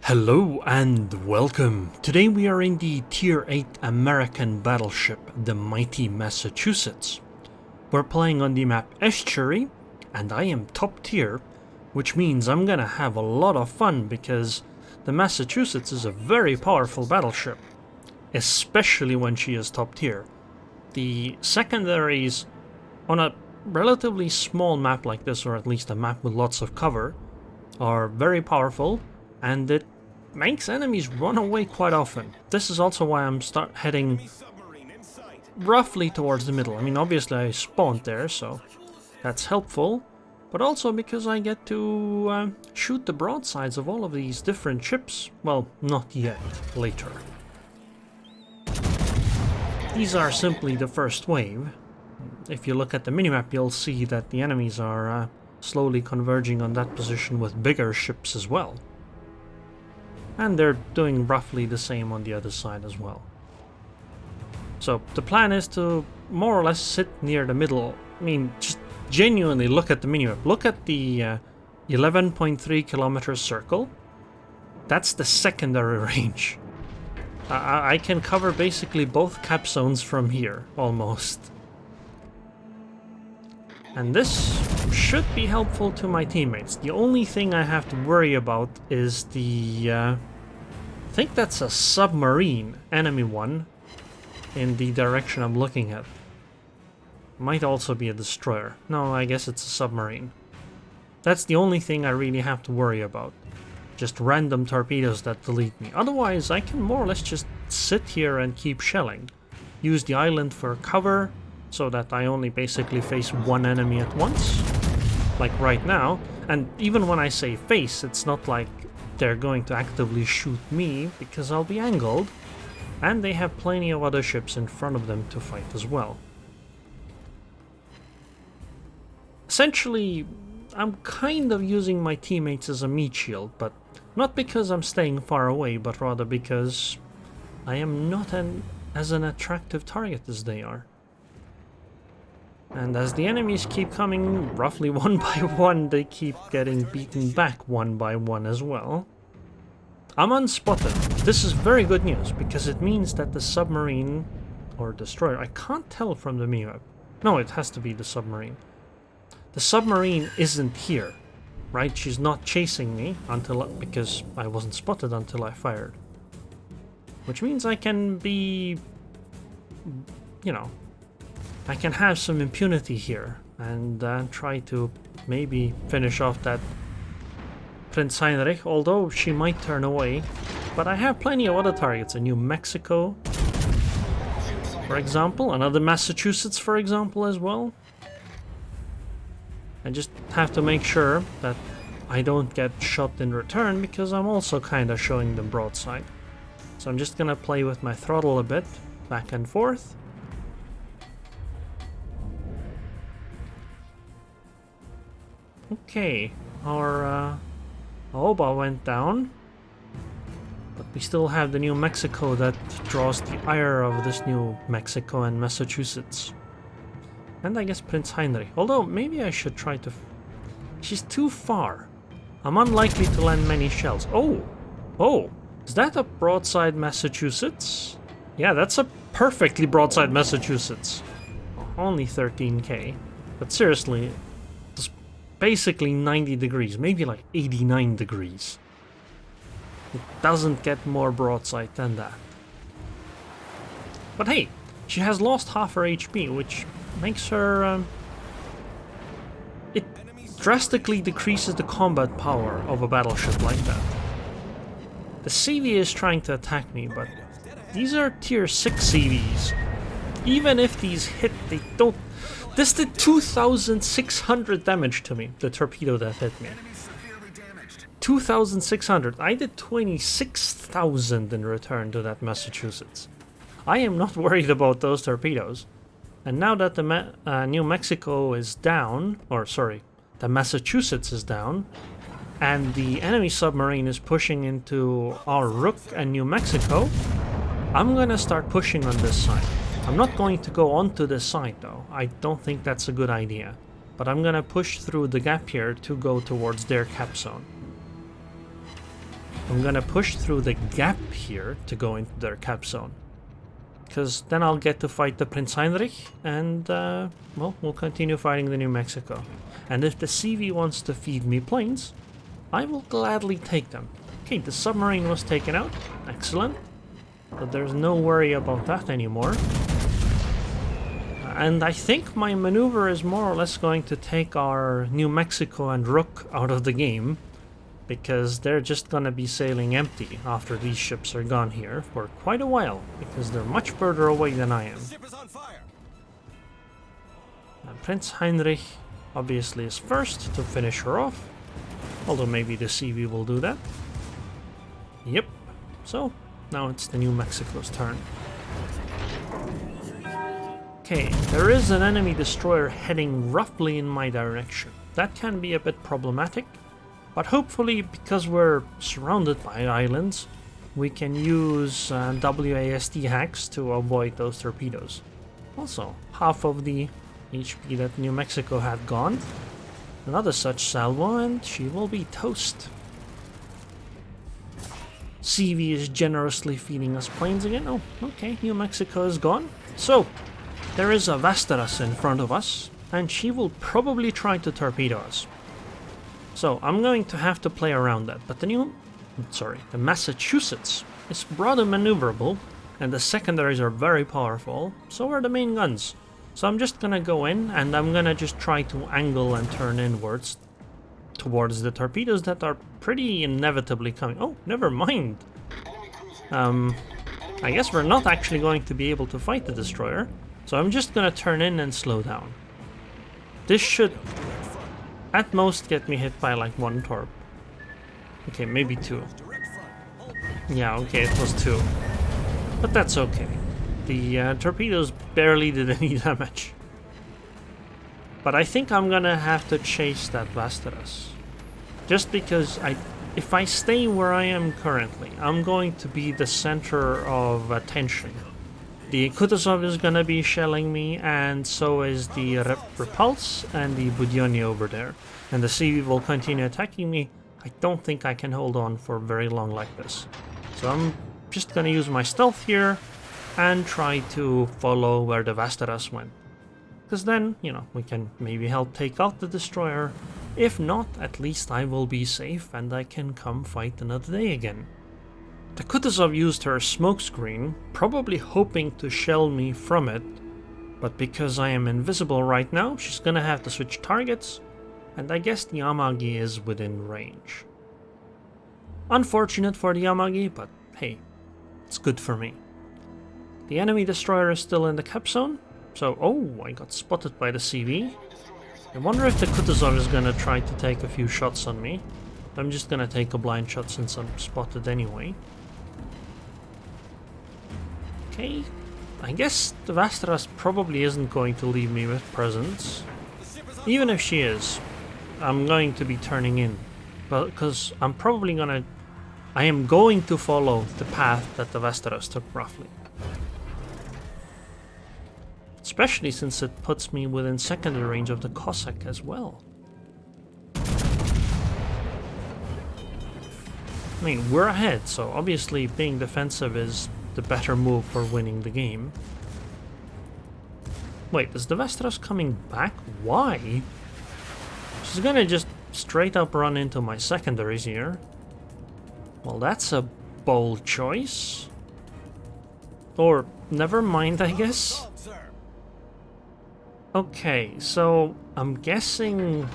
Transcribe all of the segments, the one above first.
Hello and welcome. Today we are in the Tier 8 American battleship, the mighty Massachusetts. We're playing on the map Estuary, and I am top tier, which means I'm gonna have a lot of fun because the Massachusetts is a very powerful battleship, especially when she is top tier. The Secondaries on a relatively small map like this, or at least a map with lots of cover, are very powerful, and it makes enemies run away quite often. This is also why I'm heading roughly towards the middle. I mean, obviously I spawned there, so that's helpful, but also because I get to shoot the broadsides of all of these different ships. Well, not yet, later. These are simply the first wave. If you look at the minimap, you'll see that the enemies are slowly converging on that position with bigger ships as well. And they're doing roughly the same on the other side as well. So the plan is to more or less sit near the middle. I mean, just genuinely look at the minimap. Look at the 11.3 kilometer circle. That's the secondary range. I can cover basically both cap zones from here, almost. And this should be helpful to my teammates. The only thing I have to worry about is the... I think that's a submarine, enemy one, in the direction I'm looking at. Might also be a destroyer. No, I guess it's a submarine. That's the only thing I really have to worry about. Just random torpedoes that delete me. Otherwise, I can more or less just sit here and keep shelling. Use the island for cover, so that I only basically face one enemy at once, like right now. And even when I say face, it's not like they're going to actively shoot me, because I'll be angled, and they have plenty of other ships in front of them to fight as well. Essentially, I'm kind of using my teammates as a meat shield, but not because I'm staying far away, but rather because I am not as an attractive target as they are. And as the enemies keep coming roughly one by one, they keep getting beaten back one by one as well. I'm unspotted. This is very good news, because it means that the submarine or destroyer, I can't tell from the minimap. No, it has to be the submarine. The submarine isn't here, right? She's not chasing me because I wasn't spotted until I fired. Which means I can be, you know, I can have some impunity here and try to maybe finish off that Prince Heinrich, although she might turn away. But I have plenty of other targets, a New Mexico, for example, another Massachusetts, for example, as well. I just have to make sure that I don't get shot in return, because I'm also kind of showing them broadside. So I'm just gonna play with my throttle a bit, back and forth. Okay, our Oba went down, but we still have the New Mexico that draws the ire of this New Mexico and Massachusetts. And I guess Prince Heinrich, although maybe I should try to... She's too far. I'm unlikely to land many shells. Oh, is that a broadside Massachusetts? Yeah, that's a perfectly broadside Massachusetts. Only 13k, but seriously, basically 90 degrees, maybe like 89 degrees. It doesn't get more broadside than that. But hey, she has lost half her HP, which makes her... it drastically decreases the combat power of a battleship like that. The CV is trying to attack me, but these are tier 6 CVs. Even if these hit, they don't... This did 2,600 damage to me, the torpedo that hit me. 2,600. I did 26,000 in return to that Massachusetts. I am not worried about those torpedoes. And now that the New Mexico is down, or sorry, the Massachusetts is down, and the enemy submarine is pushing into our Rook and New Mexico, I'm gonna start pushing on this side. I'm not going to go onto this side though, I don't think that's a good idea. But I'm gonna push through the gap here to go towards their cap zone. I'm gonna push through the gap here to go into their cap zone. Because then I'll get to fight the Prince Heinrich, and, well, we'll continue fighting the New Mexico. And if the CV wants to feed me planes, I will gladly take them. Okay, the submarine was taken out. Excellent. But there's no worry about that anymore. And I think my maneuver is more or less going to take our New Mexico and Rook out of the game, because they're just gonna be sailing empty after these ships are gone here for quite a while, because they're much further away than I am. Prince Heinrich obviously is first to finish her off, although maybe the CV will do that. Yep, so now it's the New Mexico's turn. Okay, there is an enemy destroyer heading roughly in my direction. That can be a bit problematic, but hopefully, because we're surrounded by islands, we can use WASD hacks to avoid those torpedoes. Also, half of the HP that New Mexico had gone. Another such salvo and she will be toast. CV is generously feeding us planes again. Oh, okay, New Mexico is gone. So, there is a Vasteras in front of us, and she will probably try to torpedo us. So, I'm going to have to play around that, but the Massachusetts is rather maneuverable, and the secondaries are very powerful, so are the main guns. So I'm just gonna go in, and I'm gonna just try to angle and turn inwards towards the torpedoes that are pretty inevitably coming. Oh, never mind. I guess we're not actually going to be able to fight the destroyer, so I'm just gonna turn in and slow down. This should at most get me hit by like one torp. Okay, maybe two. Yeah, okay, it was two. But that's okay. The torpedoes barely did any damage. But I think I'm gonna have to chase that Vasteras. Just because if I stay where I am currently, I'm going to be the center of attention. The Kutuzov is gonna be shelling me, and so is the Repulse and the Budyonny over there. And the CV will continue attacking me. I don't think I can hold on for very long like this. So I'm just gonna use my stealth here and try to follow where the Vasteras went. Because then, you know, we can maybe help take out the destroyer. If not, at least I will be safe and I can come fight another day again. The Kutuzov used her smokescreen, probably hoping to shell me from it, but because I am invisible right now, she's gonna have to switch targets, and I guess the Yamagi is within range. Unfortunate for the Yamagi, but hey, it's good for me. The enemy destroyer is still in the cap zone, so oh, I got spotted by the CV. I wonder if the Kutuzov is gonna try to take a few shots on me. I'm just gonna take a blind shot since I'm spotted anyway. Okay, I guess the Vasteras probably isn't going to leave me with presents. Even if she is, I'm going to be turning in. But because I am going to follow the path that the Vasteras took roughly. Especially since it puts me within secondary range of the Cossack as well. I mean, we're ahead, so obviously being defensive is the better move for winning the game. Wait, is the Vasteras coming back? Why? She's gonna just straight up run into my secondaries here. Well, that's a bold choice. Or, never mind, I guess. Okay, so I'm guessing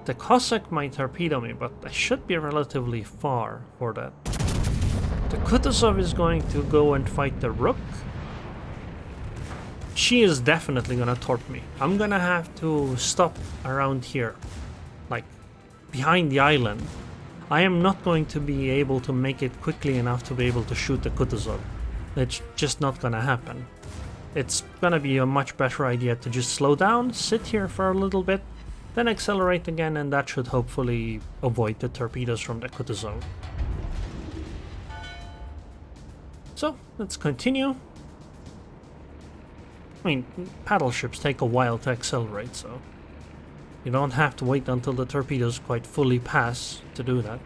the Cossack might torpedo me, but I should be relatively far for that. The Kutuzov is going to go and fight the Rook. She is definitely gonna torp me. I'm gonna have to stop around here, like behind the island. I am not going to be able to make it quickly enough to be able to shoot the Kutuzov. It's just not gonna happen. It's gonna be a much better idea to just slow down, sit here for a little bit, then accelerate again, and that should hopefully avoid the torpedoes from the Kutuzov. So, let's continue. I mean, battleships take a while to accelerate, so you don't have to wait until the torpedoes quite fully pass to do that.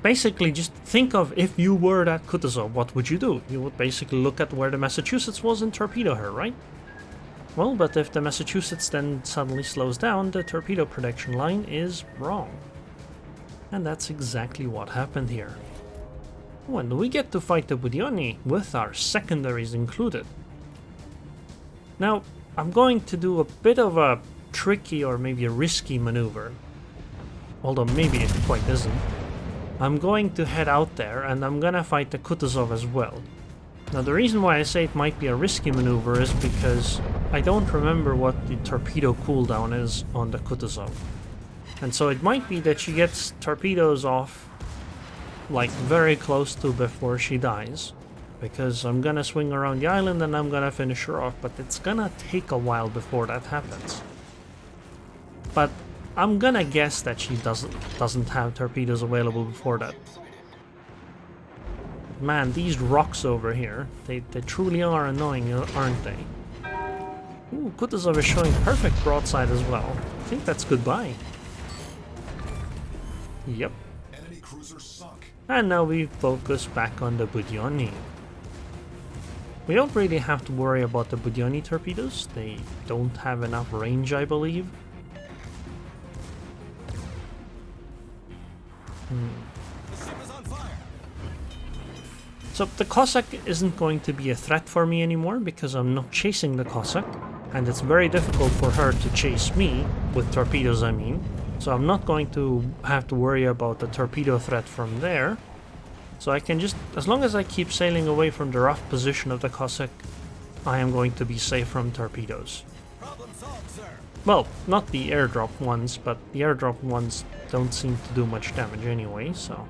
basically just think of if you were that Kutuzov, what would you do? You would basically look at where the Massachusetts was and torpedo her, right? Well, but if the Massachusetts then suddenly slows down, the torpedo protection line is wrong. And that's exactly what happened here. When we get to fight the Budyonny with our secondaries included. Now, I'm going to do a bit of a tricky or maybe a risky maneuver. Although maybe it quite isn't. I'm going to head out there and I'm gonna fight the Kutuzov as well. Now the reason why I say it might be a risky maneuver is because I don't remember what the torpedo cooldown is on the Kutuzov. And so it might be that she gets torpedoes off like very close to before she dies. Because I'm gonna swing around the island and I'm gonna finish her off, but it's gonna take a while before that happens. But I'm gonna guess that she doesn't have torpedoes available before that. Man, these rocks over here, they truly are annoying, aren't they? Ooh, Kutuzov is showing perfect broadside as well. I think that's goodbye. Yep. Enemy cruiser sunk. And now we focus back on the Budyonny. We don't really have to worry about the Budyonny torpedoes. They don't have enough range, I believe. The ship is on fire. So the Cossack isn't going to be a threat for me anymore because I'm not chasing the Cossack, and it's very difficult for her to chase me, with torpedoes I mean, so I'm not going to have to worry about the torpedo threat from there. So I can just, as long as I keep sailing away from the rough position of the Cossack, I am going to be safe from torpedoes. Problem solved, sir. Well, not the airdrop ones, but the airdrop ones don't seem to do much damage anyway, so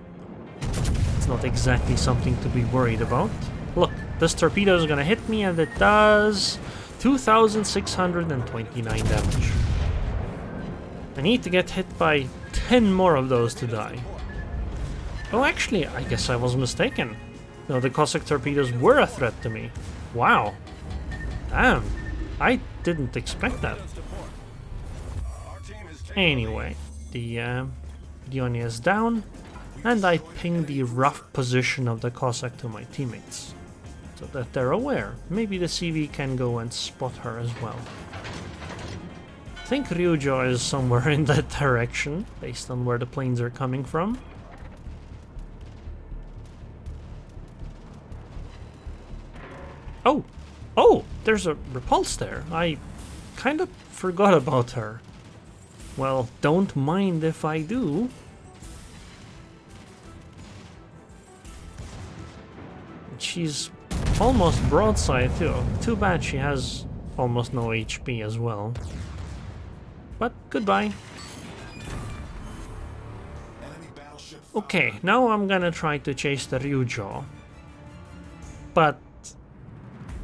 it's not exactly something to be worried about. Look, this torpedo is gonna hit me and it does 2,629 damage. I need to get hit by 10 more of those to die. Oh, actually, I guess I was mistaken. No, the Cossack torpedoes were a threat to me. Wow. Damn, I didn't expect that. Anyway, the Budyonny is down, and I ping the rough position of the Cossack to my teammates, so that they're aware. Maybe the CV can go and spot her as well. I think Ryujo is somewhere in that direction, based on where the planes are coming from. Oh! Oh! There's a repulse there. I kind of forgot about her. Well, don't mind if I do. She's almost broadside too. Too bad she has almost no HP as well. But goodbye. Okay, now I'm gonna try to chase the Ryujo. But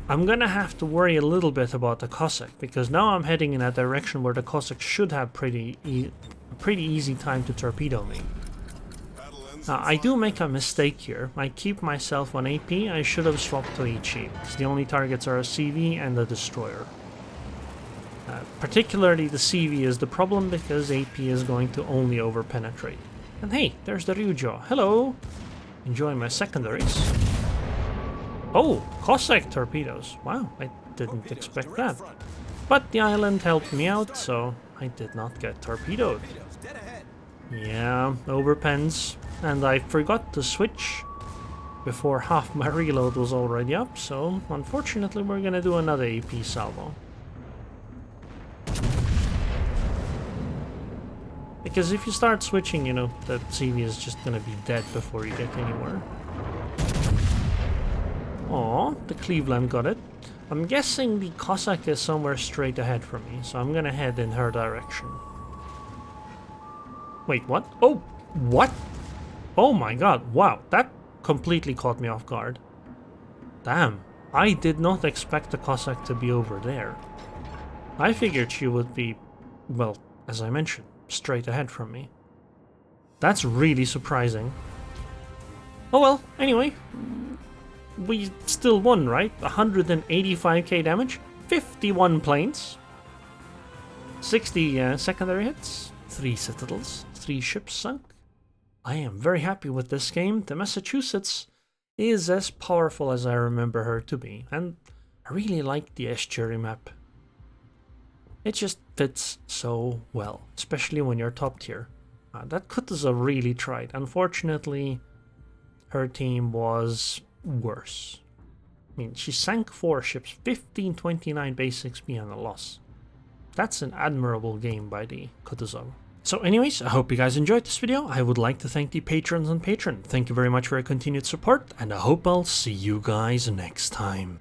I'm gonna have to worry a little bit about the Cossack, because now I'm heading in a direction where the Cossack should have pretty easy time to torpedo me. Now, I do make a mistake here. I keep myself on AP, I should have swapped to HE, because the only targets are a CV and a destroyer. Particularly the CV is the problem, because AP is going to only over-penetrate. And hey, there's the Ryujo. Hello! Enjoy my secondaries. Oh, Cossack torpedoes. Wow, I didn't expect that. But the island helped me out, so I did not get torpedoed. Yeah, overpens. And I forgot to switch before half my reload was already up, so unfortunately we're gonna do another AP salvo. Because if you start switching, you know, the CV is just gonna be dead before you get anywhere. Aw, the Cleveland got it. I'm guessing the Cossack is somewhere straight ahead from me, so I'm gonna head in her direction. Wait, what? Oh, what? Oh my god, wow, that completely caught me off guard. Damn, I did not expect the Cossack to be over there. I figured she would be, well, as I mentioned, straight ahead from me. That's really surprising. Oh well, anyway. We still won, right? 185k damage, 51 planes, 60 secondary hits, 3 citadels, 3 ships sunk. I am very happy with this game. The Massachusetts is as powerful as I remember her to be, and I really like the estuary map. It just fits so well, especially when you're top tier. That Kutuzov really tried. Unfortunately, her team was worse. I mean, she sank 4 ships, 1529 base XP and a loss. That's an admirable game by the Kutuzov. So anyways, I hope you guys enjoyed this video. I would like to thank the patrons on Patreon. Thank you very much for your continued support, and I hope I'll see you guys next time.